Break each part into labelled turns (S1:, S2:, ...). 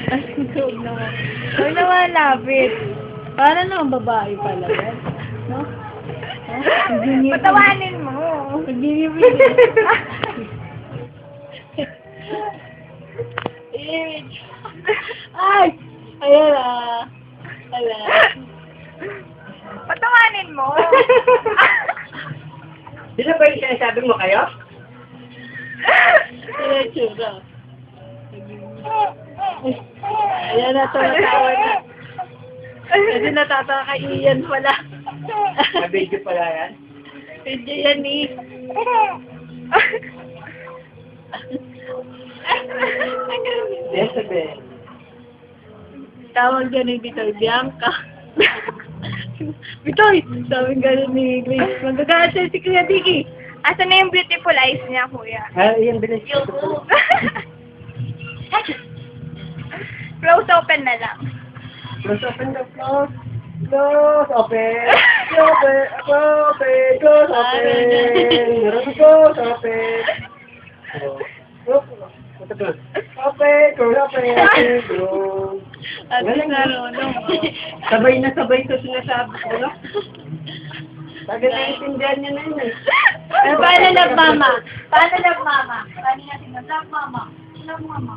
S1: Huwag naman. Huwag naman lapit. Para naman babae pala yan. No?
S2: Patawanin mo.
S1: Pag-ibig. Ay! Ayan ah. Ala.
S2: Patawanin mo.
S3: Sino ba yung sinasabi mo kayo?
S1: Ayan, tsura. Ayan na, tumatawa na. Kasi natatawa kay Ian pala.
S3: Nabidyo pala yan.
S1: Hindi yan eh.
S3: Yes, sabi.
S1: Tawag dyan ni Bitoy, Bianca. Bitoy! Tawag gano'n ni Grace. Magagalit siya si Kuya Dicky.
S2: Asan na yung beautiful eyes niya, kuya?
S3: Yan, bilis.
S2: Close open na lang.
S3: Close, open, close. Close, open. Open, open, close, open. Close, open. Open, close, open. Close.
S1: At narunong.
S3: Sabay na sabay sa sinasabi ko, no? Sabi na intindihan niya na yun eh.
S1: Paano nag-mama? Paano nag-mama? Paano natin nag-love mama? Love mama.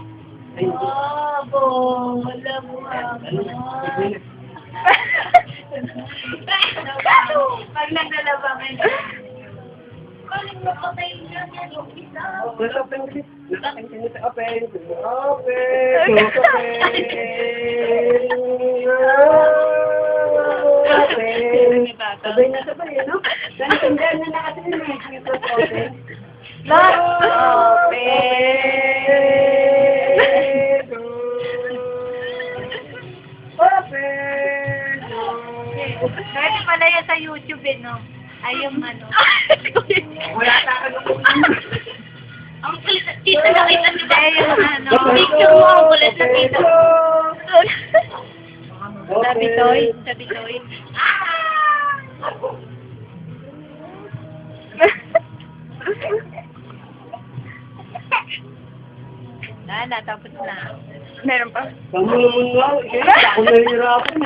S3: Ay,
S1: Abo, love mama. Pag naglalaba kayo. Paano napatay niya yung isa?
S3: close, open, bilis. Open, open, close, open. Sabay na sabay, no? Naintindihan na na kasi yun eh. Close, open.
S1: Love
S2: Pwede pala yan sa YouTube eh, no? Ay, yung ano.
S3: Wala sa akin ako.
S2: Ang kulit. Dito nakita niyo ba yung ano? Picture mo, ang kulit na dito.
S1: Sa Bitoy. Sa Bitoy. Na, tapos na.
S2: Meron pa.
S3: Kamu naman nga, ako nahihirapan.